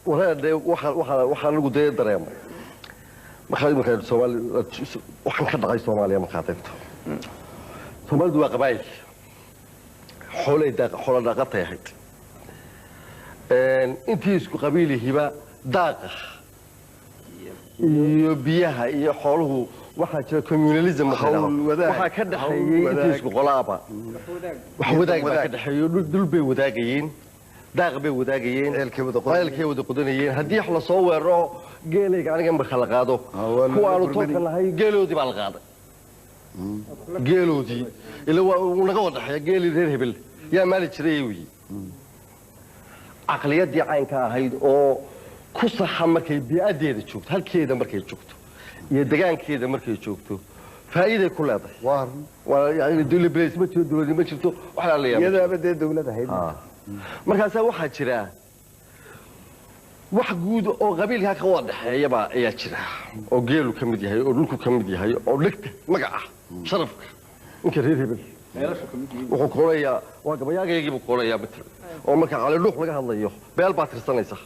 waxaa lagu daya dareemay markaa Soomaali waxaan ka dhaqay Soomaaliya markaa tagto Soomaalidu waa qabaayil xoolo dhaqatay ahayd intii isku qabiilihiiba daaqa iyo biyaha iyo xooluhu waxaa jira communalism waxaa ka dhaxeeyay intii isku qolaaba wax wadaag baa ka dhaxeeyo dhul bay wadaagayeen daaq bay wadaagayeen eelkay wada qodanayeen haddii wax la soo weeraro geelayga aniga marka la qaado kuwa aanu toonka lahay geeloodii baa la qaaday geeloodii ila waa naga wada dhaxeeya geeli reer hebel yaa maali jiray weey aqliyadii caynka ahayd oo ku saxa markay bi'adeeda joogto halkeeda markay joogto iyo deegaankeeda markay joogto faa'iido ku leedahay waa yani dawlad ma jirto dawlad ma jirto waxa la yaabay iyada abadee dawlad ahayd markaas waxaa jira wax guud oo qabiilka ka wada dhaxeeyaba ayaa jira oo geelu ka mid yahay oo dhulku ka mid yahay oo dhigta magaca sharafka inka reer hebel wuxuu koolaya waa gabayaageygii buu koolaya bitir oo marka cali dhuux laga hadlayo beel baa tirsanaysa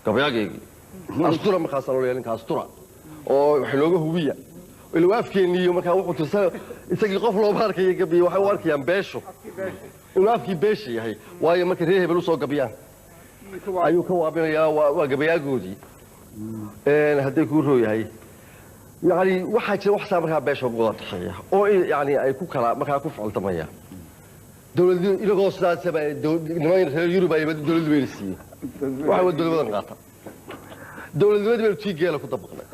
gabayaageygii astura markaas loo yeelin ka astura oo wax looga hubiya ila afkeeniyo marka wuxuu tirsan isagii qof loo baarkay gabiyo waxa uu arkayaan beesho inuu afkii beesho yahay waayo marka reer hebel u soo gabiyaan ayuu ka waabinayaa waa gabayaagoodii hadday ku rooyahay يعني واحد وحساب مركب بيش وقوة تحية أو يعني أي كوكلا مركب كوف على تمية دولة إلى قصة سبعة نماين يوروبا يبدأ دولة بيرسي واحد دولة بدن قاطع دولة بدن تيجي على كتب قلنا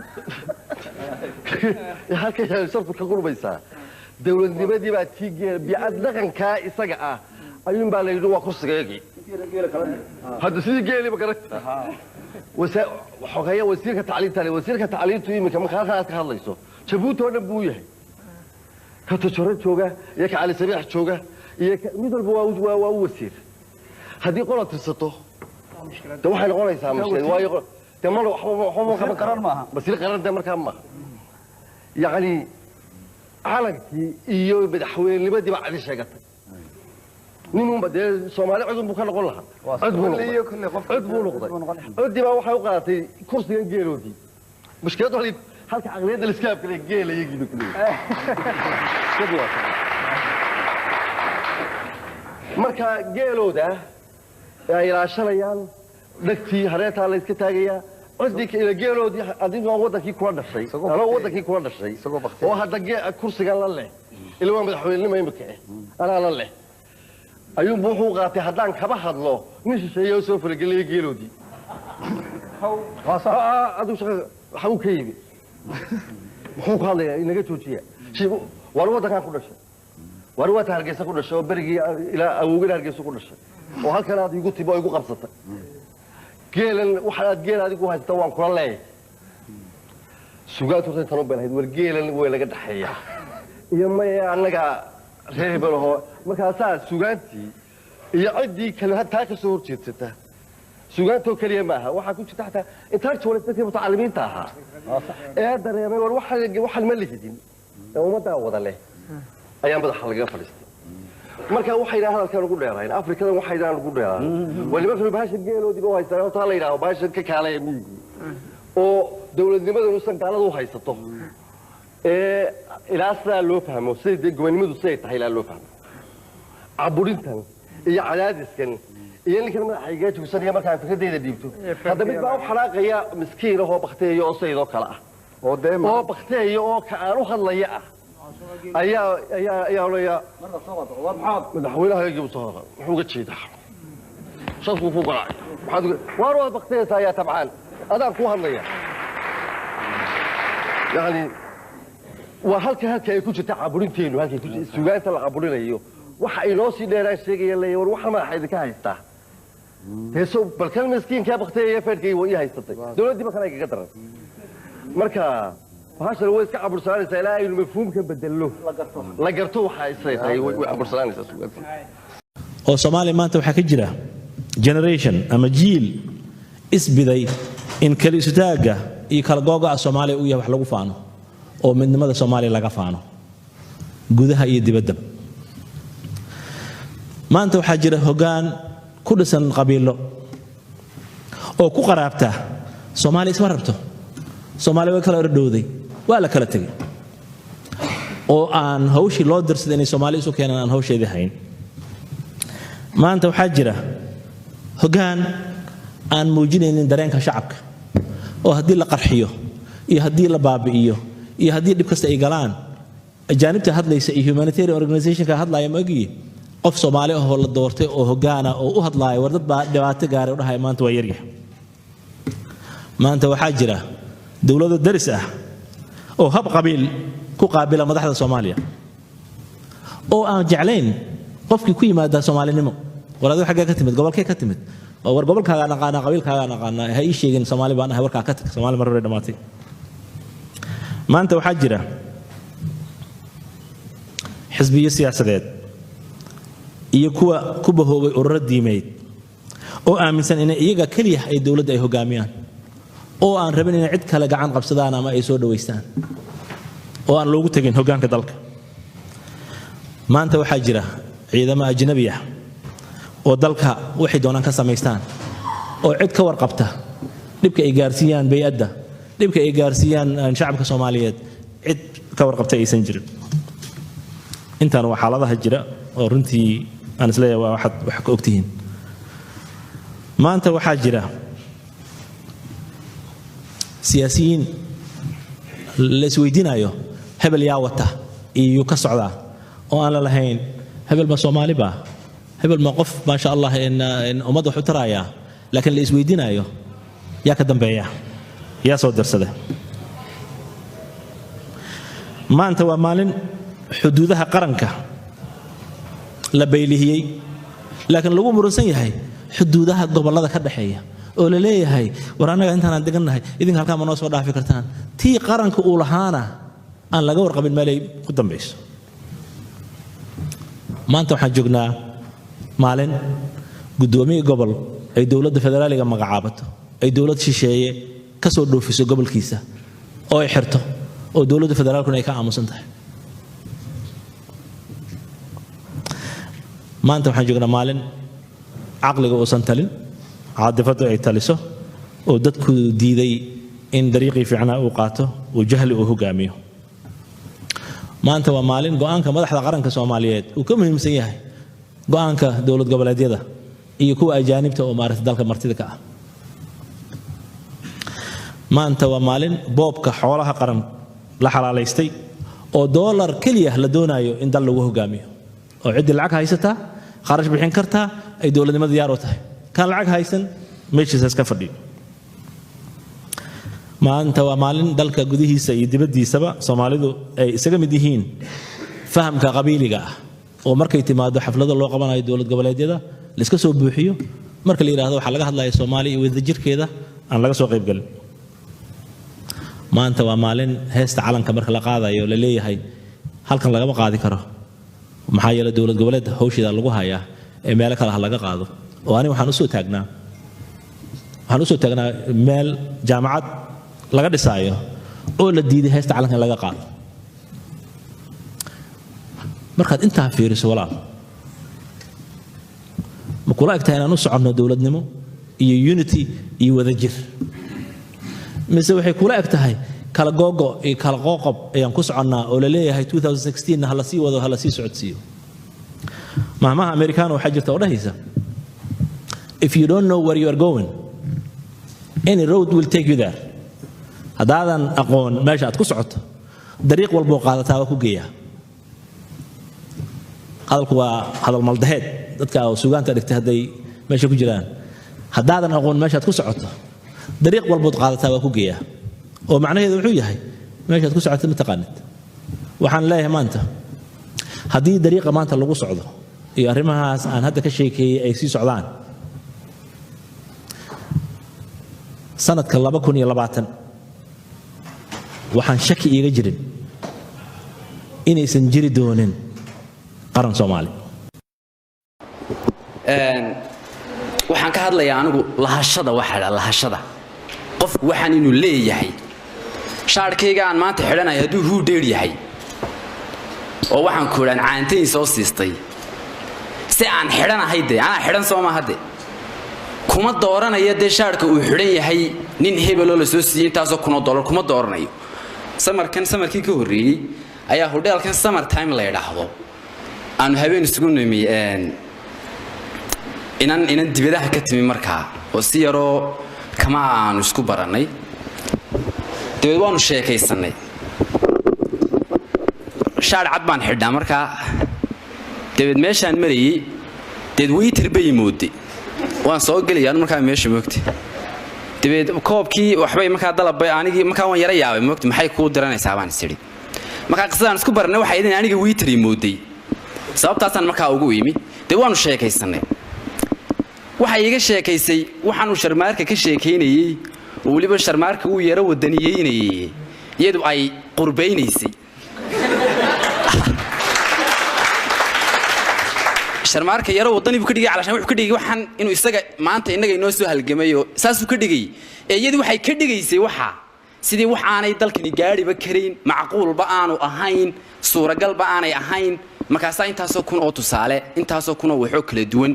هكذا صرف كقول بيسا دولة بدن بقى تيجي بيعد لكن كائسة أيون بالله يروح قصة جاي هذا سيد جاي بكرة وحقيقة وسيلة تعليم تاني وسيلة تعليم تويم كمان خلاص كهاليسو شبوت وانا بويه كتشرت شوجا ياك على سريع شوجا ياك ميدل بوا وسير هذه قلة السطو ده واحد قلة يسامح واي تمر حمو كمان قرار معها بس القرار ده مركب معها يعني عالمتي إيوه بدحوين اللي بدي بعد الشجرة نيمون بدي سومالي عدم بكرة قولها عدم نقطة عدي ما وحي وقعتي كرسي جيلودي مشكلته اللي هلك عقلية الإسكاب كله جيل يجي بكله كده مركا جيلوده يعني راشليان دكتي هريتها اللي كتاجية عديك إلى جيلودي عدين ما وضع كي كورد الشيء أنا وضع كي كورد الشيء وهذا جي كرسي قال الله اللي هو بدحوين اللي ما يمكن أنا الله أيوم بوحو قاتي حدان كبحض له مش شيء يوسف اللي يجيلو دي هذا شغل حو كيبي حو قال إنك توجيه شيء والله ده كان كل شيء والله تهرجس كل شيء وبرجي إلى أوجد هرجس كل شيء وهكذا هذا يقول تبغى يقول قبضته جيل وحلات جيل هذا يقول هتوان كل الله سجات وتنتظر بين هيد والجيل ولا قد حيا يوم أنك رهيب له مركز سجانتي يعدي كلها تاك صور جتته سجانته كليه معها واحد كنت تحت انت ولا تكتب متعلمين تاعها اقدر يا مال واحد ملك دين وما تعوض عليه ايام بدا حلقه فلسطين marka waxay hadalkan ugu dheerayeen afrikada waxay daan ugu dheerayeen waliba fi baasha geeloodi baa haystaa oo taala ilaa baasha ka kaalay miigi oo dawladnimada uu sanqaalada u haysato ilaa saa loo fahmo sidii gobonimadu say tahay ilaa loo fahmo aburintan iyo cadaadiskan iyo ninkan madaxayga tuusanaya marka fikradeeda dhiibto hadda mid baa u xanaaqaya miskiin oo baqteeyo oo saydo kala ah oo deema oo baqteeyo oo ka aan u hadlaya ah ayaa olaya marka soo wada maxaad madaxweynaha yajibu soo wuxuu ga jeedaa shaqo uu qaraay waxaad waa baqteeysa ayaa tabcaan adaan ku hadlaya yani وهلك ay ku jirta caburinteenu halkay ku jirta suugaanta la caburinayo waxa ay noo sii dheeraan sheegayeen leeyahay war waxa ma xayd ka haystaa heeso balkan miskiinka baqteeyay fadkay way haysatay dawladii ba kana kaga daran marka waxaa way iska cabursanaysa ilaa ay mafhuumka bedelo la garto waxa ay saytay way cabursanaysa suugaanta oo Soomaaliya maanta waxa ka jira generation ama jiil isbiday in kali sutaaga iyo kala googa Soomaaliya uu yahay wax lagu faano oo midnimada Soomaaliya laga faano gudaha iyo dibadda maanta waxa jira hogaan ku dhisan qabiilo oo ku qaraabta Soomaaliya isma rabto Soomaaliya way kala ordhowday waa la kala tagay oo aan hawshii loo dirsaday inay Soomaaliya isu keenaan aan hawsheedii hayn maanta waxaa jira hoggaan aan muujinaynin dareenka shacabka oo haddii la qarxiyo iyo haddii la baabi'iyo iyo haddii dhib kasta ay galaan ajaanibta hadlaysa iyo humanitarian organization-ka hadlaya ma ogiye qof Soomaali ah oo la doortay oo hoggaana oo u hadlaya war dad baa dhibaato gaaray u dhahay maanta waa yaryahay maanta waxaa jira dawladda daris ah oo hab qabiil ku qaabila madaxda Soomaaliya oo aan jeclayn qofkii ku yimaada Soomaalinimo walaal waxa ka timid gobolkee ka timid oo war gobolkaaga naqaana qabiilkaaga naqaana ha ii sheegin Soomaali baan ahay warka ka tag Soomaali mar hore dhamaatay maanta waxaa jira xisbiyo siyaasadeed iyo kuwa ku bahoobay ururo diimeed oo aaminsan in iyaga kaliya ay dawladda ay hogaamiyaan oo aan rabin in cid kale gacan qabsadaan ama ay soo dhaweystaan oo aan loogu tagin hoggaanka dalka maanta waxaa jira ciidamo ajnabi ah oo dalka waxay doonaan ka samaystaan oo cid ka warqabta dhibka ay gaarsiiyaan bay'adda dhibka ay gaarsiiyaan shacabka Soomaaliyeed cid ka warqabta aysan jirin intaan waa xaaladaha jira oo runtii aan isleeyahay waa wax ka ogtihiin maanta waxaa jira siyaasiyiin la isweydiinayo hebel yaa wata iyo ka socda oo aan la lahayn hebel ma Soomaali ba hebel ma qof ma sha Allah in ummad wax u taraya laakiin la isweydiinayo yaa ka dambeeya yaa soo dirsada maanta waa maalin xuduudaha qaranka la baylihiyay laakiin lagu muransan yahay xuduudaha gobolada ka dhaxeeya oo la leeyahay war anaga intaan aan degannahay idinka halka ma noo soo dhaafi kartaan tii qaranka uu lahaana aan laga warqabin meel ay ku dambayso maanta waxaan joognaa maalin gudoomiye gobol ay dawladda federaaliga magacaabato ay dawlad shisheeye ka soo dhoofiso gobolkiisa oo ay xirto oo dawladda federaalku ay ka aamusan tahay maanta waxaan joognaa maalin caqliga uusan talin caadifadu ay taliso oo dadku diiday in dariiqii fiicnaa uu qaato oo jahli uu hogaamiyo maanta waa maalin go'aanka madaxda qaranka Soomaaliyeed uu ka muhiimsan yahay go'aanka dawlad goboleedyada iyo kuwa ajaanibta oo maartay dalka martida ka ah maanta waa maalin boobka xoolaha qaran la xalaaleystay oo dollar kaliya la doonayo in dal lagu hogaamiyo oo cid lacag haysata kharash bixin karta ay dawladnimada diyaar u tahay kan lacag haysan meeshiisa iska fadhiyo maanta waa maalin dalka gudihiisa iyo dibadiisaba Soomaalidu ay isaga mid yihiin fahamka qabiiliga ah oo markay timaado xaflado loo qabanayo dawlad goboleedyada la iska soo buuxiyo marka la yiraahdo waxa laga hadlayo Soomaaliya iyo wadajirkeeda aan laga soo qayb galin maanta waa maalin heesta calanka marka la qaadayo la leeyahay halkan laga qaadi karo maxaa yeelay dawlad goboleed hawshiida lagu hayaa ee meel kale laga qaado oo ani waxaan u soo taagnaa meel jaamacad laga dhisaayo oo la diiday heesta calanka laga qaado markaad intaa fiiriso walaal ma kula egtahay inaan u soconno dawladnimo iyo unity iyo wadajir mise waxay kula egtahay kala googo iyo kala qoqob ayaan ku soconnaa oo la leeyahay 2016 hala sii wado hala sii socodsiiyo mahmaha Amerikaano waxa jirta oo dhahaysa if you don't know where you are going any road will take you there hadaadan aqoon meesha aad ku socoto dariiq walba oo qaadataa ku geeya hadalku waa hadal maldaheed dadka oo suugaanta dhigtay haday meesha ku jiraan hadaadan aqoon meesha aad ku socoto dariiq walba oo qaadataa ku geeya oo macnaheedu wuxuu yahay meesha aad ku socoto ma taqaanid waxaan leeyahay maanta haddii dariiqa maanta lagu socdo iyo arrimahaas aan hadda ka sheekeeyay ay sii socdaan sanadka 2020 waxaan shaki iiga jirin inaysan jiri doonin qaran Soomaali waxaan ka hadlayaa anigu lahashada qofku waxaan inuu leeyahay shaarkayga aan maanta xidhanayo hadduu huu dheer yahay oo waxaan ku odhan caantayn soo siistay si aan xidhanahay dee anaa xidhan soo maaha dee kuma dooranaya dee shaarka uu xidhan yahay nin hebeloo la soo siiyey intaasoo $1,000 kuma dooranayo samarkii ka horreeyey ayaa hodheelkan summer time la yidhaahdo aanu habeen isugu nimi inan dibadaha ka timi markaa oo si yaroo kama aanu isku barannay dabeed waanu sheekaysanay shaar cad baan xidhnaa markaa dabeed meeshaan marayey dabeed waytar bay mooday waan soo gelayaan markaa meesha moogtay dabeed koobkii waxbay markaa dalabay anigii markaa waan yara yaabay moogtay maxay kuu diranaysaa baan isiri markaa qisadaan isku barnay waxay idin aniga waytar mooday sababtaasaan markaa ugu imi dabeed waanu sheekaysanay waxay iga sheekaysay waxaan uu sharmaarka ka sheekaynayay oo waliba sharmaarka uu yara wadaniyeynayay iyadu ay qurbeynaysay sharmaarka yara wadani buu ka dhigay calashan wuxuu ka dhigay waxaan inuu isaga maanta inaga inoo soo halgamayo saas uu ka dhigay iyadu waxay ka dhigaysay waxa sidii wax aanay dalkani gaariba kareyn macquulba aanu ahayn suuragalba aanay ahayn markaas intaasoo kun oo tusaale intaasoo kun oo waxoo kala duwan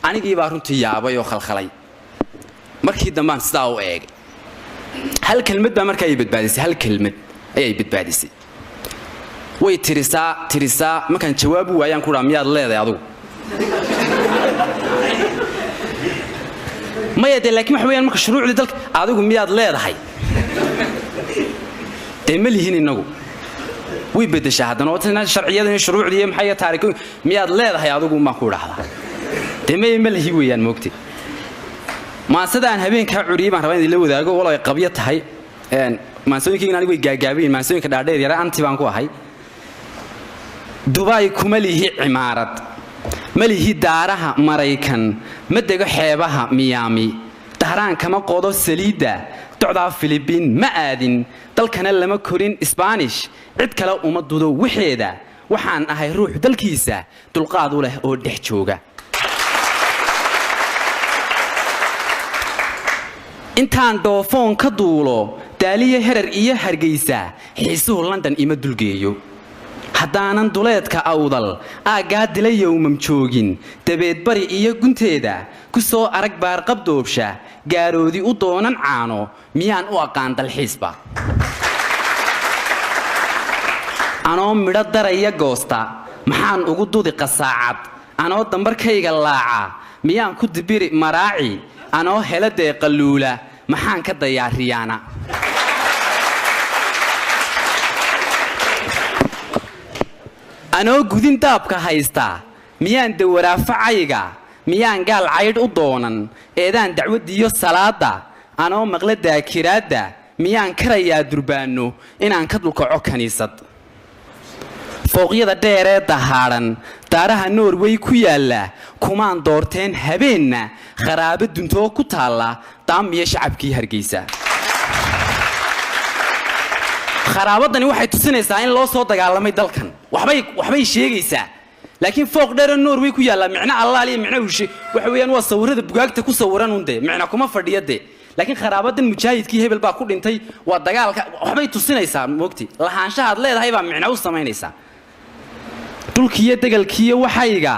anigii baa runtii yaabay oo khalkhalay markii dambaan sidaa u eegay hal kelmad baa markaa ay badbaadisay hal kelmad ayay badbaadisay way tirisaa markaan jawaab u waayaan ku dhaa miyaad leedahay adigu maya dee laakiin waxa weeyaan marka shuruucdii dalka adigu miyaad leedahay dee ma lihin innagu way beddeshaa haddana oo sharciyada iyo shuruucdii iyo maxay taariikh miyaad leedahay adigu ma ku dhahdaa dee ma lihi weeyaan moogtay maasadaan habeenkaa curiyay baan rabaa in la wadaago walaal ay qabyo tahay maansooyinkiina anigu way gaagaabeen maansooyinka dhaadheer yara anti baan ku ahay Dubai kuma lihi cimaarad ma lihi daaraha Maraykan ma dego xeebaha Miami dahraan kama qodo saliida docda Philippine ma aadin dalkana lama korin Spanish cid kale uma dudo wixeeda waxaan ahay ruux dalkiisa dulqaad u leh oo dhex jooga intaan doofoon ka duulo daaliye herar iyo hargeysa xiisuhu London ima dulgeeyo haddaanan duleedka awdal aagaa dilay yowmam joogin dabeed bari iyo gunteeda ku soo arag baar qabdoobsha gaaroodi u doonan caano miyaan u aqaan dalxiisba anoo midho daraya goosta maxaan ugu dudi qasaacad anoo dambarkayga laaca miyaan ku dibiri maraaci anoo hela dee qalluula maxaan ka dayaariyaana anoo gudin daabka haysta miyaan dawaraafacayga miyaan gaal caydh u doonan eedaan dacwadiyo salaada anoo maqla daakiraadda miyaan karayaa durbaano inaan ka dulkaco kaniisad fooqyada dheeree dahaadhan daaraha Norway ku yaalla kumaan doorteen habeenna kharaabo duntoo ku taalla daamiya shacabkii Hargeysa kharaabadani waxay tusinaysaa in loo soo dagaalamay dalkan waxbay sheegaysaa laakiin fooq dheer Norway ku yaalla micna Allah iyo micna waxa weeyaan waa sawirada bugaagta ku sawiran unde micna kuma fadhiyade laakiin kharaabadan mujaahidkii hebel baa ku dhintay waa dagaalka waxbay tusinaysaa moogti lahaanshaha leedahay baa micna u sameynaysaa dulkiyo degalkiyo waxayga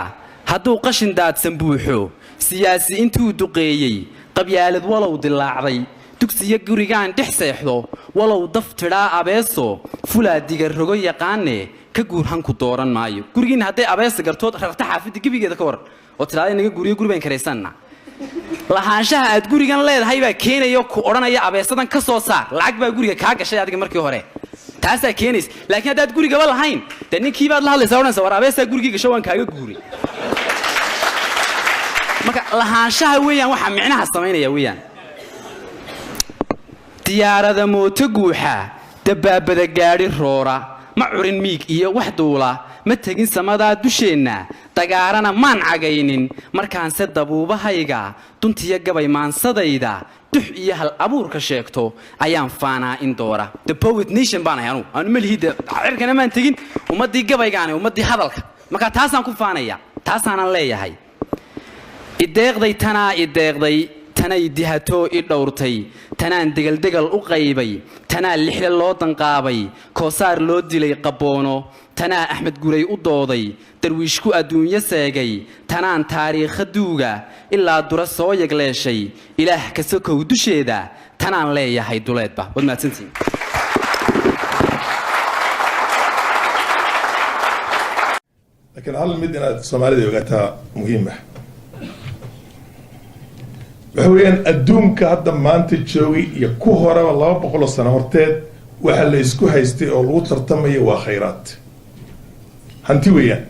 hadduu qashin daadsan buuxo siyaasi intuu duqeeyay qabyaalad walow dilaacday dugsiga gurigaan dhex seexdo walow daftiraa abeeso fulaadiga rogo yaqaane ka guurhan ku dooran maayo gurigiina hadday abeesa gartood rarta xaafida gibigeeda ka waran oo tiraada inaga guriga guribaan kareysanna lahaanshaha aad gurigan leedahay baa keenayo ku odhanaya abeesadan ka soo saar lacag baa guriga kaa gashay adiga markii hore taasaa keenaysa laakiin haddaad gurigaba lahayn dee ninkii baad la hadlaysaa odhanaysa war abeesaa gurigii gasho waan kaaga guuri marka lahaanshaha weeyaan waxaa micnaha samaynaya weeyaan diyaarada mooto guuxa dabaabada gaadhi roora ma curin miig iyo wax duula ma tegin samadaa dusheenna dagaarana maan cagaynin markaanse dabuubahayga duntiyo gabay maansadayda dux iyo hal abuurka sheegto ayaan faanaa in doora the poet nation baan ahay aanu malihida cirkana maan tegin ummadii gabaygaani ummadii hadalka marka taasaan ku faanaya taasaanan leeyahay ideeqday tanay dihato i dhowrtay tanaan degal u qaybay tanaan lixle loo danqaabay koosaar loo dilay qaboono tanaa axmed guray u dooday darwiishku adduunyo seegay tanaan taariikha duuga ilaa dura soo yagleeshay ilaah ka sokow dusheeda tanaan leeyahay duleedba waad mahadsantihiin لكن هل مدينة الصومالية وقتها مهمة وحويان أدونك هذا ما أنت تشوي يكوهرة والله بقول السنة هرتاد وحل يسكو هيستي أو الوتر تمي وخيرات هنتي ويان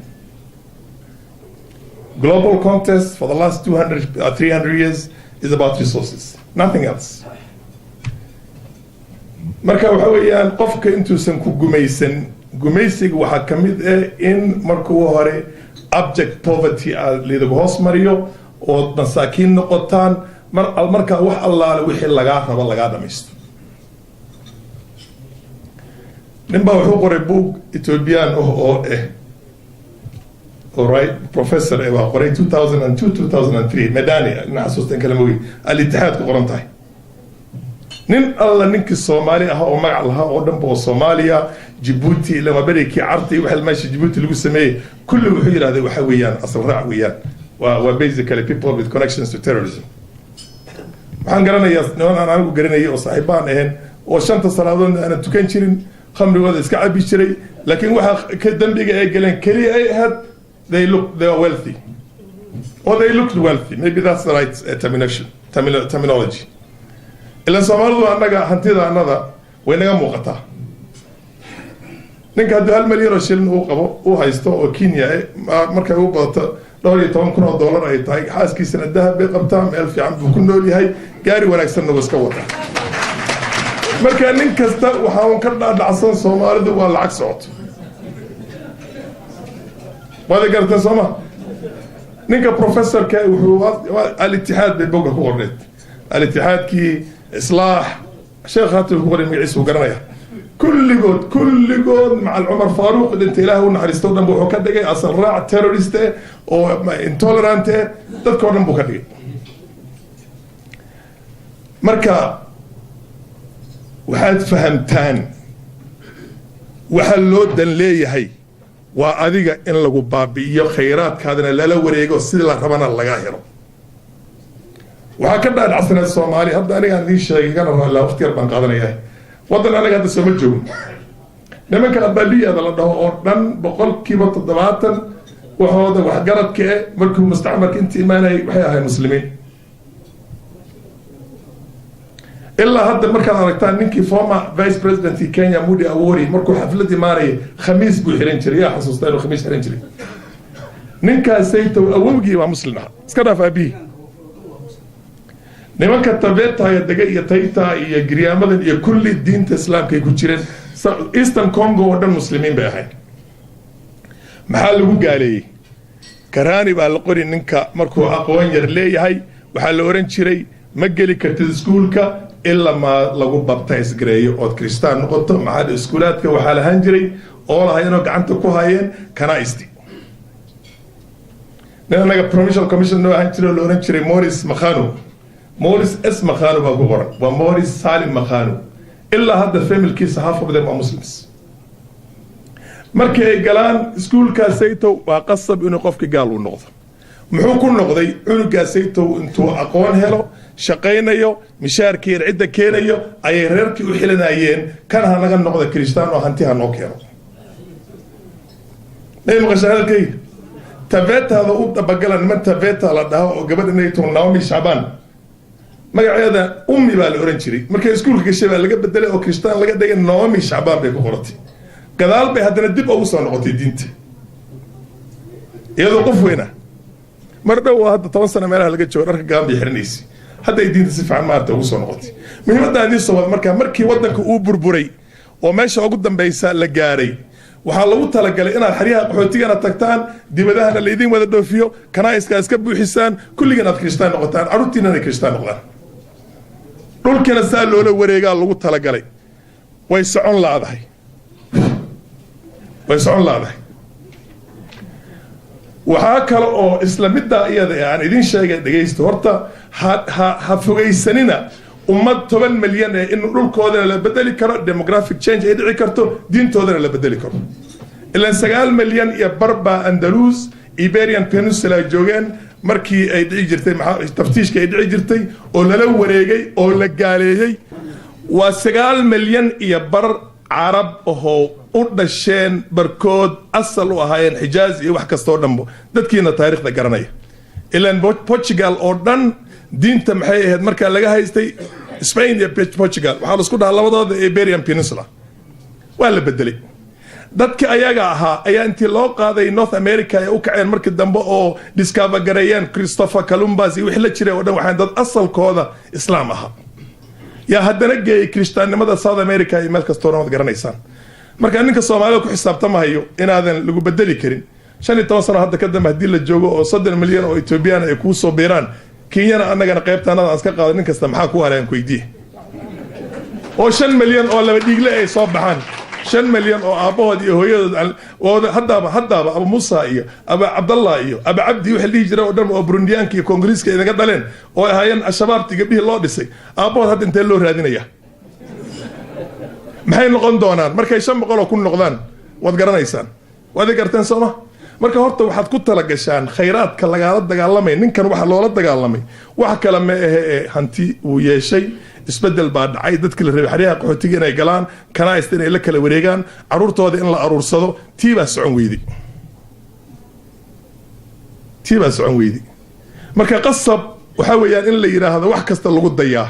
global contest for the last 300 years is about resources nothing else marka وحويان قفك انتو سنكو قميسن gumaysiga waxaa ka mid in markuu hore abject poverty liidagu hoos mariyo oo masaakiin noqotaan markaa wax allaale wixii lagaa rabo lagaa dhamaysto ninbaa wuxuu qoray buug ethiopian oo alright professor baa qoray 2002-2003 medani ina xasuustan kala mogi al-ittihaad ku qoran tahay nin alla ninkii Soomaali ah oo magac lahaa oo dhanba oo Soomaaliya Djibouti lama bariki carti waxa meesha Djibouti lagu sameeyay kullu wuxuu yiraahday waxa weeyaan asal raac weeyaan waa basically people with connections to terrorism waxaan garanayaa inaan anigu garanayay oo saaxiibaan ahayn oo shanta salaadood aan tukan jirin khamrigooda iska cabi jiray laakiin waxa ka dambiga ay galeen kaliya ay had they are wealthy or they looked wealthy maybe that's the right terminology إلا سومالدو أننا هنتيدا أننا ويننا موقتا ninka haduu hal milyan oo shilin uu qabo uu haysto oo Kenya marka uu baato $10,000 ay tahay xaaskiisana dahab bay qabtaa meel fiican buu ku nool yahay gaari wanaagsan oo iska wata marka nin kasta waxa uu ka dhacsan Soomaalidu waa lacag socod wada garta Sooma ninka professorka wuxuu al-ittihaad bay boga ku qorneed al-ittihaad ki إصلاح شيخ هاتف الكبرى مقعيس وقرنيا كل جود مع العمر فاروق اللي انت له ونحرستو دنبو حكدقي أصل راع تيروريستي أو انتولرانتي تذكر دنبو كدقي مركا وحاد فهمتان وحلود دن ليه هي وأذيك إن لقوا بابي خيرات كادنا لا وريقو سيد الله ربنا اللقاهرو waxaa ka dhaad casnad Soomaali hadda aniga aan idin sheegay kana la waqti yar baan qaadanayaa wadan aniga hadda soo joogno nimanka qabaliyada la dhaho oo dhan 70% waxooda wax garadka markuu mustacmarka intii imaanay waxay ahayd muslimiin ilaa hadda marka aragtaan ninkii former vice president Kenya Moody Awori markuu xaflad imaanay khamiis buu xiran jiray yaa xasuustaan oo khamiis xiran jiray ninkaas sayto awowgii waa muslim ah iska dhaaf abi nimanka tabeeta ay daga iyo tayta iyo giriyaamadan iyo kulli diinta islaamka ay ku jireen Eastern Congo oo dhan muslimiin bay ahayd maxaa lagu gaaleeyay karaani baa la qori ninka markuu aqoon yar leeyahay waxa la oran jiray ma geli kartid iskuulka illa ma lagu baptize gareeyo oo kristaan noqoto maxaa iskuulaadka waxa la han jiray oo lahayno gacanta ku hayeen kanaisti nanaga provincial commission noo han jiray la oran jiray Morris S. Makhano Bagora, wa Morris Salim Makhano. Illa hadda family kiisa half of them are Muslims. Markay galaan iskuulka sayto waa qasab inuu qofka gaal u noqdo. Muxuu ku noqday cunuga sayto intuu aqoon helo, shaqaynayo, mishaarkiir cidda keenayo ay reerkii u xilanayeen kana naga noqdo Kristaan oo hanti hanoo keeno. Neem qashaalkay tabeta hada u dabagalan man tabeta la dhaho oo gabadhanay toon Naomi Shaban magaceeda ummi baa la oran jiray markay iskuulka gashay baa laga bedelay oo Kristaan laga dhigay Naomi Shaban bay ku qortay gadaal bay haddana dib ugu soo noqotay diinta iyadoo qof weyn ah mar dhow hadda 10 sano meelaha laga joogo dharka gaambi xirnaysi hadda ay diinta si fiican maanta ugu soo noqotay muhiimadda aan soo wad markii wadanka uu burburay oo meesha ugu dambaysa la gaaray waxaa lagu talagalay inaad xariyaha qaxootigana tagtaan dibadahana la idin wada dhoofiyo kana iska buuxisaan kulligana Kristaan noqotaan arutiina Kristaan noqdaan dhulkana saa loola wareegaa lagu talagalay way socon laadahay waxaa kale oo islamida iyada aan idin sheegay dhageysto horta ha fogeysanina ummad 10 milyan in dhulkoodana la bedeli karo demographic change ay dhici karto diintoodana la bedeli karo ilaan 9 milyan iyo barba Andalus Iberian Peninsula joogeen markii ay dhici jirtay taftiishka ay dhici jirtay oo lala wareegay oo la gaaleeyay waa 9 milyan iyo bar carab oo u dhasheen barkood asal u ahaayeen Xijaaz iyo wax kasta oo dhanbo dadkiina taariikhda garanaya ilaan Portugal oo dhan diinta maxay ahayd marka laga haystay Spain iyo Portugal waxa la isku dhahaa labadooda Iberian Peninsula waa la bedelay dadka ayaga ahaa ayaa intii loo qaaday North America ay u kaceen markii dambe oo discover gareeyeen Christopher Columbus iyo wixii la jiray oo dhan waxaan dad asalkooda islaam ahaa yaa haddana geeyay kristaannimada South America iyo meel kastoo wad garanaysaan marka ninka Soomaaliya ku xisaabtamayo inaadan lagu bedeli karin 15 sano hadda ka dambe hadii la joogo oo 3 milyan oo Ethiopian ay ku soo beeraan Kenyana annagana qaybtaanada aan iska qaadan nin kasta maxaa ku hareen ku weydiiyay oo 5 milyan oo laba dhiigle ay soo baxaan 5 milyan oo aabahood iyo hooyadood oo hadaba Abu Musa iyo Abu Abdullah iyo Abu Abdi wixii la jiray oo dhan oo Burundiyaanka iyo Koongiriiska inaga dhaleen oo ahaayeen ashabaabti gabdhihii loo dhisay aabahood hadda intee loo raadinaya maxay noqon doonaan markay 500 ku noqdaan wad garanaysaan wada garteen Soomaa marka horta waxaad ku tala gashaan khayraadka laga dagaalamay ninkan waxa loola dagaalamay wax kale ma aha hanti uu yeeshay isbedel baa dhacay dadkii la rabay xariiqa qaxootiga inay galaan kana isteen ay la kala wareegaan caruurtooda in la aruursado tiiba socon weeydi marka qasab waxa weeyaan in la yiraahdo wax kasta lagu dayaa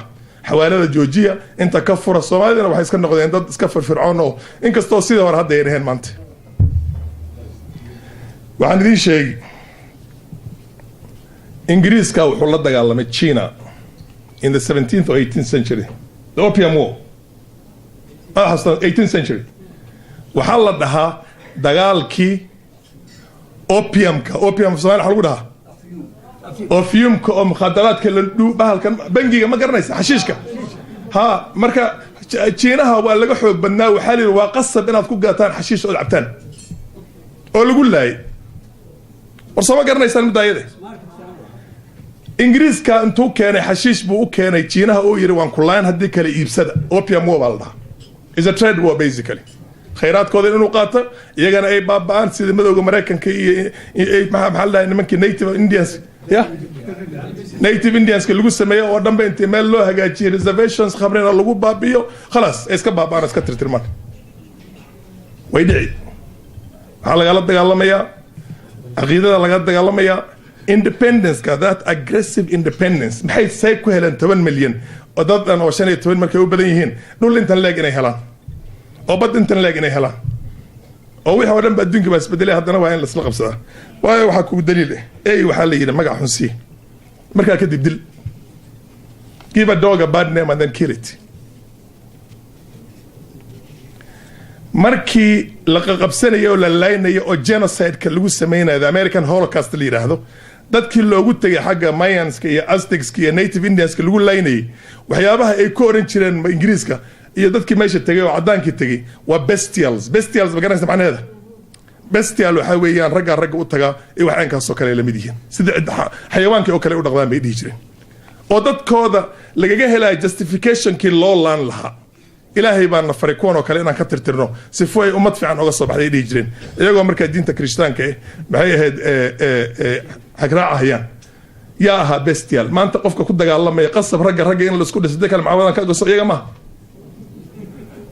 xawaalada joojiya inta ka fura Soomaalida waxay iska noqdeen dad iska firfircoon oo inkastoo sidoo hore hadda ay yahay maanta waxaan idin sheegay Ingiriiska wuxuu la dagaalamay China in the 17th or 18th century the Opium War 18th century waxaa la dhahaa dagaalkii opiumka Soomaaliya waxa lagu dhahaa opiumka oo mukhadaraadka la bahalkan bangiga ma garanaysa xashiishka ha marka Chinaha waa laga xoog badnaa waxa la waa qasab inaad ku gaataan xashiish oo cabtaan oo lagu laayay warsama garanaysaan midaayade Ingiriiska intuu keenay xashiish buu u keenay Chinaha oo yiri waan ku laan hadii kale iibsada opium war baa la dhahaa is a trade war basically khayraadkooda inuu qaato iyagana ay baabaan sida madowga Mareykanka iyo maxaa la nimankii native Indians native Indians ka lagu sameeyo oo dhanba intii meel loo hagaajiyay reservations khabrina lagu baabiyo خلاص iska baabaan iska tirtirmaan way dhici waxa laga dagaalamayaa aqoonta laga dagaalamayaa independence ka that aggressive independence maxay say ku heleen 10 milyan oo dad aan oo 15 markay u badan yihiin dhul intan leeg inay helaan oo bad intan leeg inay helaan oo wixii oo dhan ba adduunka baa isbedelay haddana waa in la isla qabsadaa waayo waxa ku daliil ah waxa la yiri magac xun si marka ka dib dil give a dog a bad name and then kill it markii la qabsanayo la laaynayo oo genocide-ka lagu sameeyay American Holocaust la yiraahdo dadkii loogu tagay xagga Mayans iyo Aztecs iyo Native Indians lagu laynay waxyaabaha ay ku oran jireen Ingiriiska iyo dadkii meesha tagay oo cadaankii tagay waa bestials ma garanaysa macnaheeda bestial waxa weeyaan ragga u taga ee waxaan ka soo kale la mid yihiin sida xayawaanka oo kale u dhaqdaan bay dhigi jireen oo dadkooda lagaga helay justification kii loo laan lahaa ilaahay baan nafaray kuwan oo kale inaan ka tirtirno si fooy ummad fiican uga soo baxday dhigi jireen iyagoo marka diinta Kirishtaanka maxay ahayd hagraacayaan yaa aha bestial maanta qofka ku dagaalamay qasab ragga in la isku dhisay kala macwadan ka go'so iyaga ma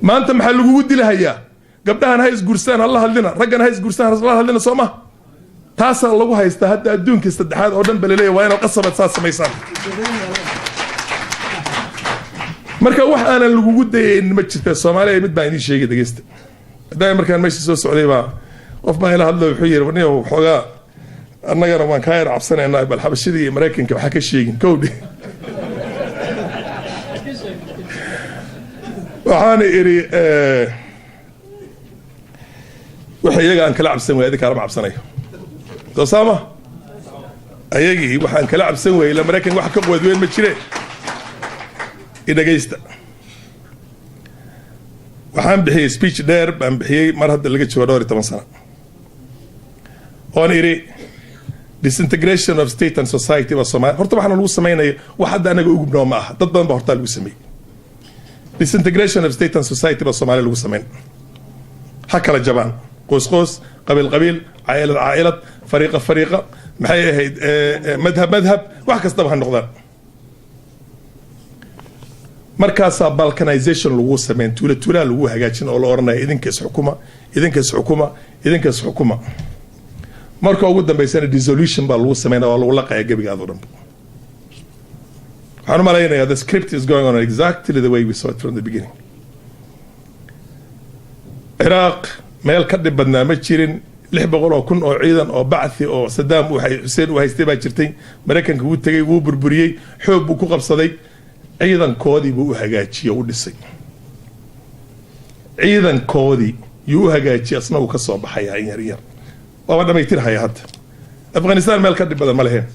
maanta maxaa lagu dilahayaa gabdhahan hay isguursan Allah hadlina raggan hay isguursan Allah hadlina Sooma taas lagu haysta hadda adduunka saddexaad oo dhan baleelay waa in qasabad saas sameeysan marka wax aanan lagu dayeyn ma jirto Soomaaliya mid baan idin sheegay dhageysta haday markaan meesha soo socday baa qof baa ila hadlo wuxuu yiri warniyo xogaa annagana waan ka yar cabsanaynaa bal xabashidii iyo Mareykanka waxa ka sheegin kowdi waxaan iri waxa iyaga aan kala cabsan weeyay kala cabsanayo doosama ayagii waxaan kala cabsan weeyay la Mareykanka wax ka qood weyn ma jireen idageysta waxaan bixiyay speech dheer baan bixiyay mar hadda laga joogo 12 sano oo iri disintegration of state and society was Soomaaliya horta waxaan lagu sameeyay wax hadda anaga ugu gubnaa ma aha dad badan baa horta lagu sameeyay disintegration of state and society was Soomaaliya lagu sameeyay ha kala jabaan قوس قوس قبيل قبيل عائلة عائلة فريقة فريقة محي هيد مذهب مذهب وحكس طبعا النقطة markaasaa balkanization lagu sameyn tuula lagu hagaajin oo la oranaya idinkaas xukuma marka ugu dambeysana dissolution baa lagu sameynaa waa lagu laqaya gabigaad oo dhan waxaan u malaynayaa the script is going on exactly the way we saw it from the beginning Iraq meel ka dhib badnaa ma jirin 600,000 oo ciidan oo bacthi oo Saddam Hussein uu haystay baa jirtay Mareykanka uu tagay uu burburiyay xoog buu ku qabsaday ciidankoodii buu u hagaajiyay u dhisay ciidankoodii yuu hagaajiyay asna uu ka soo baxay yar waa dhamaytir haya hadda Afghanistan meel ka dhib badan ma lahayn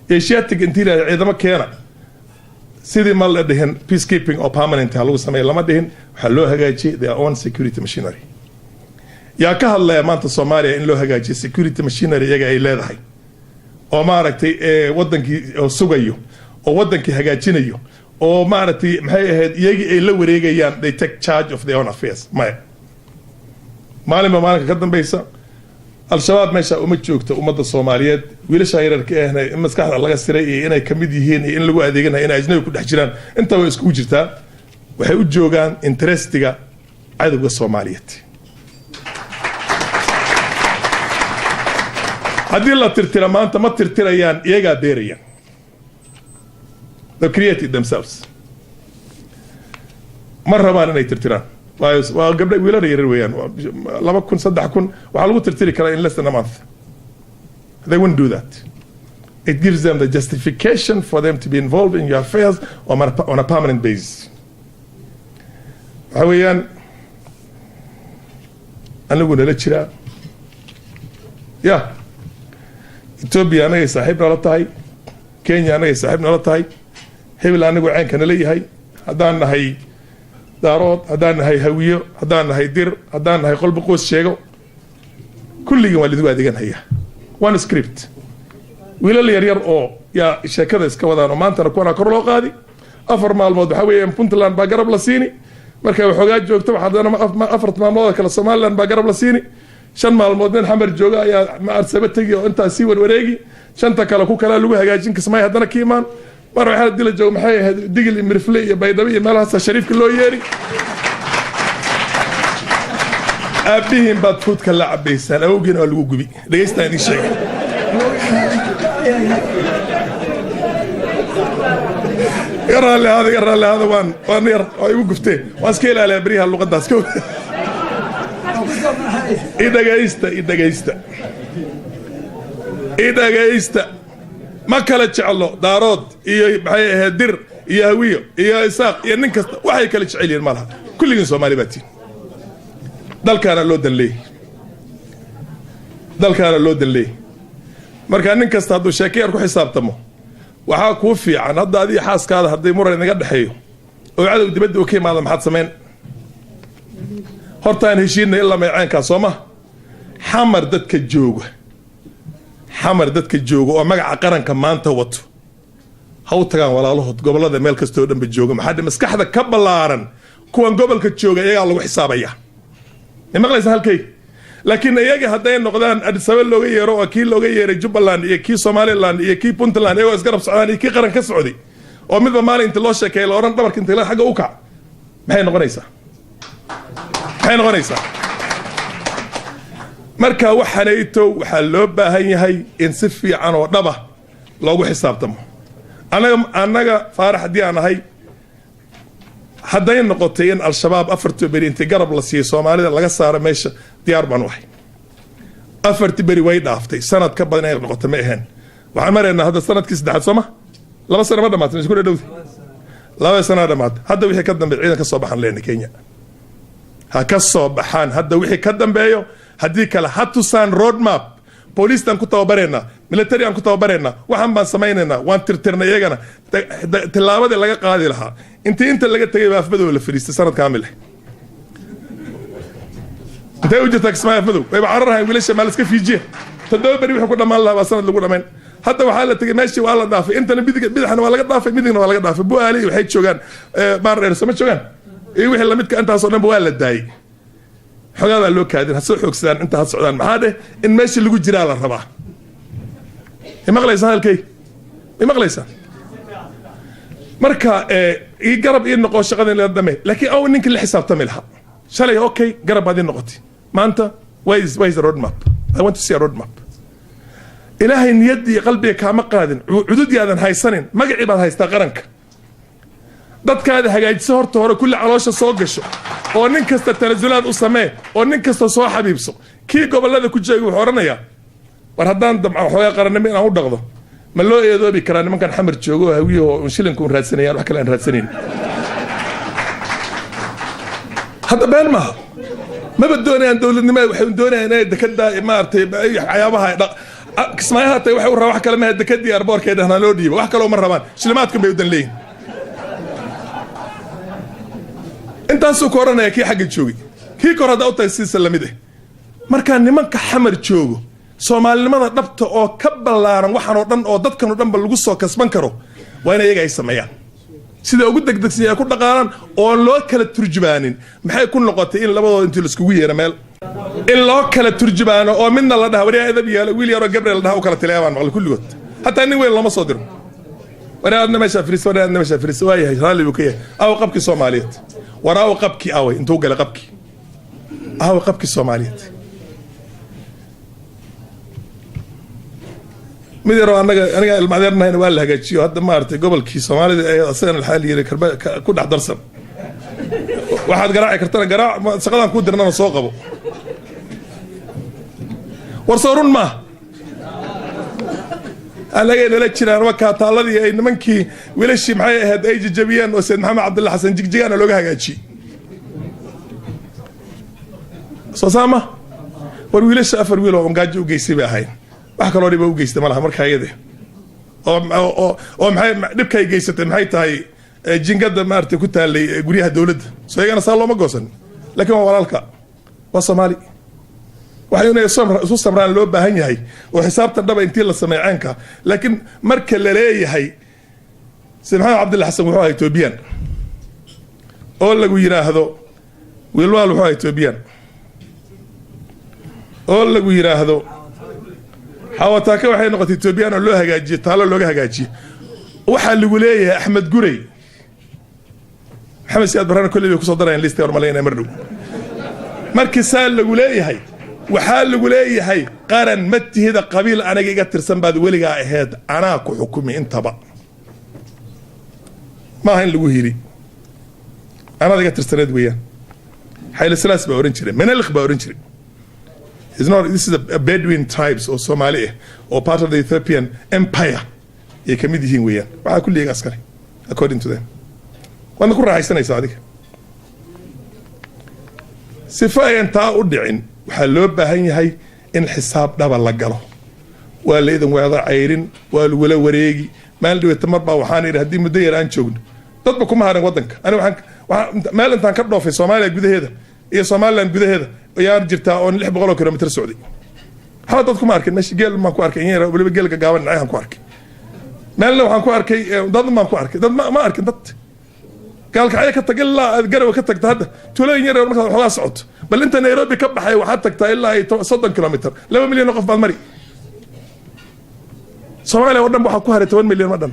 Asiatic intiila ciidamo keena sidii ma la dhahin peacekeeping or permanent lagu sameeyay lama dhahin waxa loo hagaajiyay their own security machinery yaa ka hadlaya maanta Soomaaliya in loo hagaajiyo security machinery iyaga ay leedahay oo maaragtay wadankii oo sugayo oo wadankii hagaajinayo oo maaragtay maxay ahayd iyagii ay la wareegayaan they take charge of their own affairs maalinka ka dambaysa al-shabaab meesha uma joogto ummadda Soomaaliyeed wiilasha yararka ahna in maskaxda laga siray iyo inay kamid yihiin in lagu adeeganayo in ajnabi ku dhex jiraan inta way isku jirtaa waxay u joogaan interestiga cadawga Soomaaliyeed haddii la tirtira maanta ma tirtirayaan iyagaa beerayaan they created themselves ma rabaan inay tirtiraan waa gabdhay wiilal yaryar weeyaan 2,000-3,000 waxaa lagu tirtiri karaa in less than a month they wouldn't do that it gives them the justification for them to be involved in your affairs on a permanent basis waxaa weeyaan anigu nala jiraa Ethiopia anagay saaxiib nala tahay Kenya anagay saaxiib nala tahay hebel anigu ceenka nala yahay haddaan nahay daarood haddaan nahay hawiyo haddaan nahay dir haddaan nahay qolba qoys sheego kulligan waa lidu adeeganaya one script wiilal yaryar oo yaa sheekada iska wadaan oo maantana kuwana kor loo qaadi 4 maalmood waxa weeyaan Puntland baa garab la siini marka waxoogaa joogto waxaadana 4 maalmood kala Somaliland baa garab la siini 5 maalmood nin xamar jooga ayaa ma arsaba tagi oo inta si warwareegi 5 kale ku kala lagu hagaajin kasmay haddana kiimaan mar waxa dila joog maxay ahayd digil mirfle iyo baydhabo iyo meelaha shariifka loo yeeri aabihim baad foodka la cabaysan awgeena lagu gubi dhageystaan idin sheegay يرى هذا وان ير ايو قفتي واسكيل على بريها اللغه داسكو إذا ما كلا جعله دارود إيه در إيه هوية إيه إساق إيه نكست وحي كلا جعلين مالها كل جنس ومالي باتين دل كان اللود اللي مركا نكست هادو شاكير كو حساب تمو waxaa ku fiican hadda adii xaaskaada haday muran inaga dhaxeeyo oo cadow dibadda u ka imaado maxaad sameyn hortaan heshiinay ilaa meecaanka Soomaa xamar dadka jooga oo magaca qaranka maanta wato haw tagaan walaalahood gobolada meel kasta oo dhanba jooga maxaa maskaxda ka balaaran kuwan gobolka jooga iyaga lagu xisaabaya maqlaysa halkay laakiin iyaga haday noqdaan Addis Ababa looga yeero oo kii looga yeeray Jubaland iyo kii Somaliland iyo kii Puntland iyaga isgarab socdaan iyo kii qaran ka socday oo midba maalinta loo sheekeeyay oran dhabarka inta xagga u kac maxay noqonaysaa marka waxaanayto waxa loo baahan yahay in si fiican oo dhaba loogu xisaabtamo anaga faarax diyaanahay haday noqotay in al-shabaab afartu bari inta garab la siiyay Soomaalida laga saaro meesha diyaar baan wahay afartu bari way dhaaftay sanad ka badan ay noqotay ma ahaan waxaan mareynaa hadda sanadkii saddexaad Soomaa 2 sano ma dhamaatay isku dhawday 2 sano dhamaatay hadda wixii ka dambeeyay ciidan ka soo baxan leena Kenya ha ka soo baxan hadda wixii ka dambeeyo hadii kala hatusaan road map بوليس تان كتوا برينا ميليتري أن كتوا برينا وهم بان سمايننا وان ترترنا يجنا تلاوة اللي قاعد لها أنت اللي قلت تجيب أفبدو ولا فريست سنة كاملة أنت وجدتك اسمها أفبدو ويبعررها ويلش مالك في جيه تدور بري وحكونا مال الله وسنة اللي قلنا من حتى وحالة تجي ماشي والله ضافي أنت بدك إحنا ولا ضافي بدنا ولا ضافي بو علي وحيد شو كان مرة سمعت شو كان إيه وحلا متك أنت أصلا بو ولا داي xogaa baa loo kaadin ha soo xoogsadaan inta ha socdaan maxaa dheh in meesha lagu jiraa la rabaa imaqlaysaa halkay imaqlaysaa marka ii garab ii noqo shaqada la dhamay laakiin aw ninka la xisaabtami lahaa shalay okay garab baad ii noqotay maanta why is the road map I want to see a road map ilaahay niyadii qalbiga kaama qaadin cududii aadan haysanin magacii baad haystaa qaranka dadkaada hagaajiso horta hore kulli caloosha soo gasho oo nin kasta tanasulaad u samee oo nin kasta soo xabiibso kii gobolada ku jooga wuxuu oranayaa war haddaan damca waxoogaa qarannimo inaan u dhaqdo ma loo eedoobi karaa nimankan xamar joogo oo hawiyo oo shilinka un raadsanayaan wax kale aan raadsanayn hadda been maaha maba doonayaan dowladnimo waxay doonayaan inay dekada maartay waxyaabaha kismaayaha hatay waxay u rabaan wax kale maaha dekadii airboortka ee dhahnaa loo dhiibo wax kaloo ma rabaan shilimaadkan bay u dan leeyihin intaasuu ka oranaya kii xagga joogay kii kor haddaa u tahay siisa lamid ah markaa nimanka xamar joogo soomaalinimada dhabta oo ka ballaaran waxaan oo dhan oo dadkan oo dhanba lagu soo kasban karo waa in iyaga ay sameeyaan sida ugu degdegsan ay ku dhaqaalaan oo loo kala turjubaanin maxay ku noqotay in labadooda intii la iskugu yeero meel in loo kala turjubaano oo midna la dhaha wariyaa edab yaala wiil yaroo gabriel la dhaha u kala tilaabaan maqli kulligood hataa nin weyn lama soo diro wariyaadna meesha firiis wariyaadna meesha firiis waa yahay raalli buu ka yahay aw qabkii soomaaliyeed war aw qabkii away intuu gala qabkii aw qabkii soomaaliyeed mid yaro aniga ilmaadeernahayna waa la hagaajiyo hadda maartay gobolkii soomaalida ee asagana xaal yiri ku dhex darsan waxaad garaaci kartana garaac shaqadan ku dirnana soo qabo war soo run ma alaga la jiraan wakaa taaladii ay nimankii wiilashii maxay ahayd ay jajabiyeen oo Said Maxamed Cabdulla Xasan jigjigaana looga hagaajiyay soo saama war wiilasha afar wiil oo ngaajo u geysay bay ahayn wax kaloo dhib u geystay malaha markaa iyada oo maxay dhibkay geysatay maxay tahay jingada maartay ku taalay guryaha dawladda soo iyagana saa looma goosan laakiin waa walaalka waa Soomaali waxay inay soo samraan loo baahan yahay oo xisaabta dhaba intii la sameeyanka laakiin marka la leeyahay Said Maxamed Cabdulla Xasan wuxuu ahaa Ethiopian oo lagu yiraahdo wiilwaal wuxuu ahaa Ethiopian oo lagu yiraahdo حاوتاك waxay noqotay Ethiopian oo loo hagaajiyo taalo looga hagaajiyo waxa lagu leeyahay Axmed Gurey Maxamed Siyaad Baraan kulli ku soo dareen list yar maleeyna mardhow markii saal lagu leeyahay waxa lagu leeyahay qaran matihida qabiil anaga iga tirsan baad weliga ahayd ana ku xukumi intaba ma hayn lagu hiri ana iga tirsaneed weeyaan xayl salaas ba oran jiray manalq ba oran jiray this is a Bedouin tribes or Somali or part of the Ethiopian empire. Ye kamid yihiin weeyaan waxa kulliga askari according to them. Wana ku raaxaysanaysa adiga. Sifaayeen taa u dhicin waxa loo baahan yahay in xisaab dhaba la galo. Waa leedan wada cayrin waa wala wareegi maal dhawata marba waxaan iri hadii muddo yar aan joogno dadba kuma haran wadanka ani waxaan meel intaan ka dhoofay Soomaaliya gudaheeda iyo Soomaaliland gudaheeda ayaan jirtaa oo 600 kilomitir socday hada dadku ma arkin meeshii geel ma ku arkay in yar waliba geelka gaaban aan ku arkay meelna waxaan ku arkay dad ma ku arkay dad ma arkin dad gaalka ay ka tag ilaa garaw ka tagta hadda tuulooyin yar marka xogaa socod bal inta Nairobi ka baxay waxa tagtaa ilaa 30 kilomitir 2 milyan qof baad mari Soomaaliya oo dhan waxa ku haray 10 milyan madan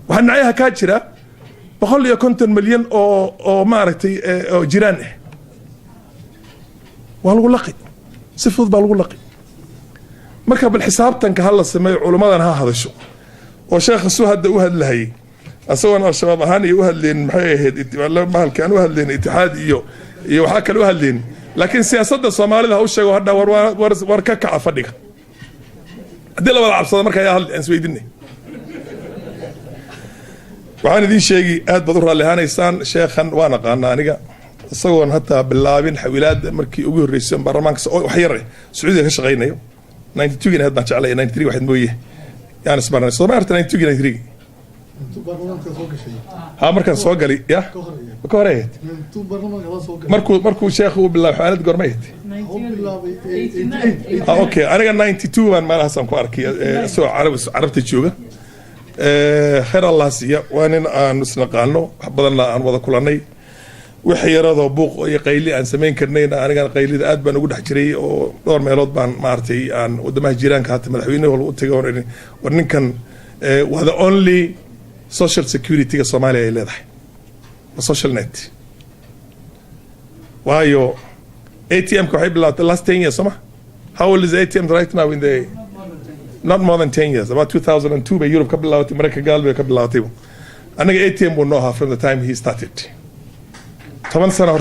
waxaan nacayaha ka jira 150 milyan oo maaragtay oo jiraan ah والله لقي سفود بالله لقي مركب الحساب تنك هلا سمي علماء هذا الشو وشيخ السوهد وهد لهي اسونا الشباب هاني وهد لين محيهد والله ما كان وهد لين اتحاد iyo waxa kale وهد لين لكن سياسada Soomaalida ha u sheego hadda war ka kaca fadhiga hadii la wada cabsado marka ay hal isweydiinay waxaan idin sheegi aad bad u raalihaanaysaan sheekhan waan aqaan aniga isagoon hataa bilaabin xawilaad markii ugu horeysay baarlamaanka wax yar Sacuudiga ka shaqeynayo 92 gina hadda jeclay 93 waxad mooyee yaan isbarnay Soomaaliya 92 93 baarlamaanka soo gashay ha markan soo gali ya ka horeeyay markuu sheekhu bilaab xaalad gormeeyay okay aniga 92 baan maalahaas ku arkay soo carabta jooga خير الله سيا وأنا نسنقانو بدنا أن وذا كلنا wixii yaradoo buuq iyo qayli aan samayn karnayn anigan qaylida aad baan ugu dhex jiray oo dhowr meelood baan maartay aan wadamaha jiraanka hata madaxweynaha walba u tagay war ninkan waa the only social security-ga Soomaaliya ay leedahay social net waayo ATM-ka waxay bilaawtay last 10 years sama how old is the ATM right now in the not more than 10 years about 2002 bay Europe ka bilaawtay Mareykanka galbeed ka bilaawtay anaga ATM buu noo ahaa from the time he started 10 sano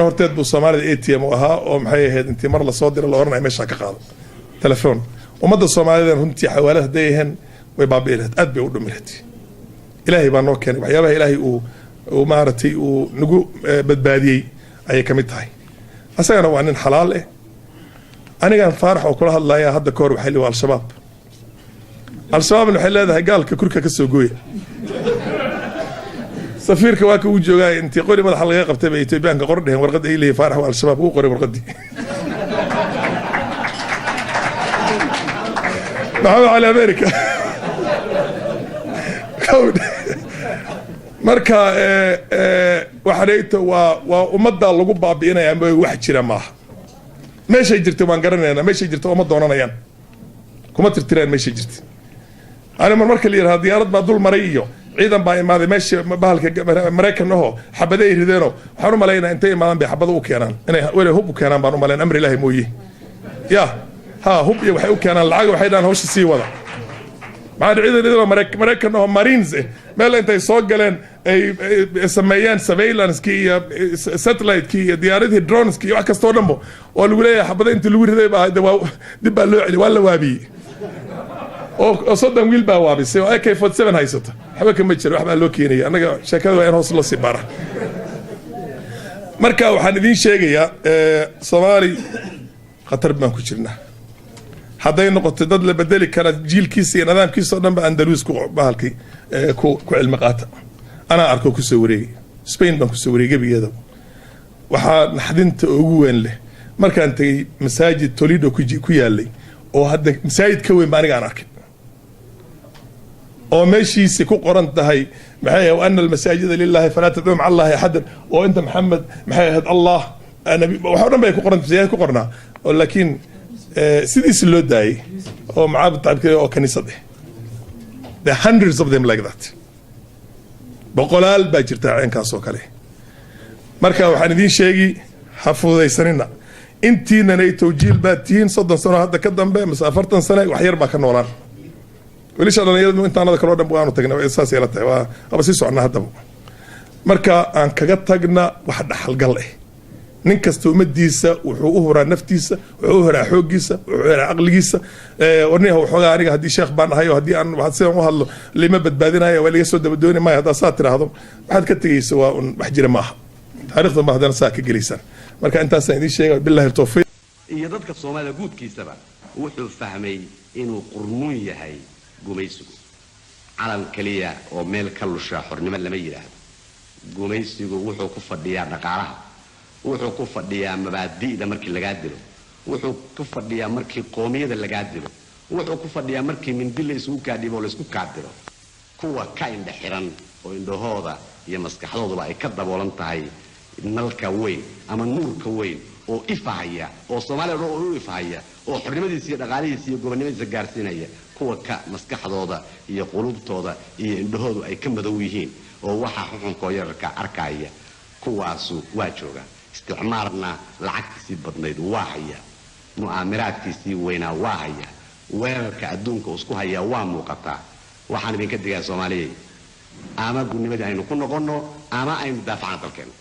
horteed buu Soomaalida ATM u ahaa oo maxay ahayd intii mar la soo diray la oranayo meesha ka qaado telefoon ummadda Soomaalida runtii xawaalad hadeeyeen way baabi'een aad bay u dhumireed ilaahay baa noo keenay waxyaabaha ilaahay uu maartay uu nagu badbaadiyay ayay kamid tahay asagana waa nin xalaal ah anigan faarax oo kula hadlaya hadda koor waxay leeyahay al-shabaab waxay leedahay gaalka kurka ka soo gooya safiirka waa ka uu joogaa intii qori madax laga qabtay bay Itoobiyaanka qor dheheen warqad ay leeyahay faarax waa al-shabaab uu qoray warqadii maxaa على أمريكا marka waxaanayto waa ummadda lagu baabi'inaya ama wax jira maaha meeshay jirtay waan garanaynaa meeshay jirtay uma doonanayaan kuma tirtiraan meeshay jirtay ana marka la yiraahdo diyaarad baa dul maray iyo ciidan baa imaaday meesha bahalka Mareykan oo xabaday rideeno waxaan u maleeynaa intay imaadaan bay xabado u keenaan inay weli hub u keenaan baan u maleyn amri ilaahay mooyee ya ha hub iyo waxay u keenaan lacag waxay dhaan hawsha sii wada بعد عيدا لذا مريكان هم مارينز مالا انت يسوق قلن سميان سفيلانس كي ساتلايت كي ديارته درونز كي واحد كستورنبو والولاية حبدا انت لوير ذا دبا لوعلي ولا وابي او صدق ويل با وابي سي اي كي 47 هايسته حبا كما جير waxba loo keenay anaga sheekada waa in hoos la sibara marka waxaan idin sheegayaa Soomaali khatar baan ku jirnaa hadday noqoto dad la bedeli kara jiilkiisa iyo nidaamkiisa oo dhanba Andalus ku bahalkii ku cilmi qaata ana arko ku soo wareegay Spain baan ku soo wareegay biyada waxa naxdinta ugu weyn leh markaan tagay masaajid Toledo ku yaalay oo hadda masaajid ka weyn baan aniga arkay oo meeshiisa ku qoran tahay maxay oo anna al-masaajida lillahi fala tad'u ma'a allahi ahadan oo inta Muhammad maxay ahad Allah nabi waxa dhan bay ku qoran tahay ku qornaa laakiin sidiis loo daayay oo macaabid taabkay oo kaniisada the hundreds of them like that boqolaal baa jirta aynkaas oo kale marka waxaan idin sheegi xafudaysanina intiina ay tawjiil baatihiin 30 sano hadda ka dambe mas 40 sano wax yar baa ka noolaan wali shaqalayadu intaanada kala dhan baanu tagnaa isaas yeela tahay waa aba si socnaa hadda marka aan kaga tagna wax dhaxalgal ah nin kasta umadiisa wuxuu u horaa naftiisa wuxuu u horaa xoogiisa wuxuu u horaa aqligiisa warniga wuxuu aniga hadii sheekh baan ahayo hadii aan wax sidaan u hadlo lima badbaadinayo waa laga soo dabadooni ma hada saa tiraahdo waxaad ka tagaysaa waa wax jira maaha taariikhda ma hadana saa ka geliysaan marka intaas aan idin sheegay billahi tawfiiq iyo dadka Soomaaliya guudkiisaba wuxuu fahmay inuu qurmuun yahay gumaysigu calan kaliya oo meel ka lusha xornimo lama yiraahdo gumaysigu wuxuu ku fadhiyaa dhaqaalaha wuxuu ku fadhiyaa mabaadi'da markii laga dilo wuxuu ku fadhiyaa markii qoomiyada laga dilo wuxuu ku fadhiyaa markii mindil isugu kaadhibo la isku kaadiro kuwa ka indha xiran oo indhahooda iyo maskaxdooduba ay ka daboolan tahay nalka weyn ama nuurka weyn oo ifahaya oo Soomaaliya oo ifahaya oo xornimadiisa iyo dhaqaalihiisa iyo gobonimadiisa gaarsiinaya kuwa ka maskaxdooda iyo qulubtooda iyo indhahoodu ay ka madow yihiin oo waxa xukunkooda yarka arkaya kuwaasu waa jooga isticmaalna lacagtiisii badnayd waa haya mu'aamaraadkiisii weynaa waa haya weerarka adduunka isku haya waa muuqataa waxaan idinka digaa Soomaaliyeed ama gudnimadii aynu ku noqono ama aynu daafacno dalkeena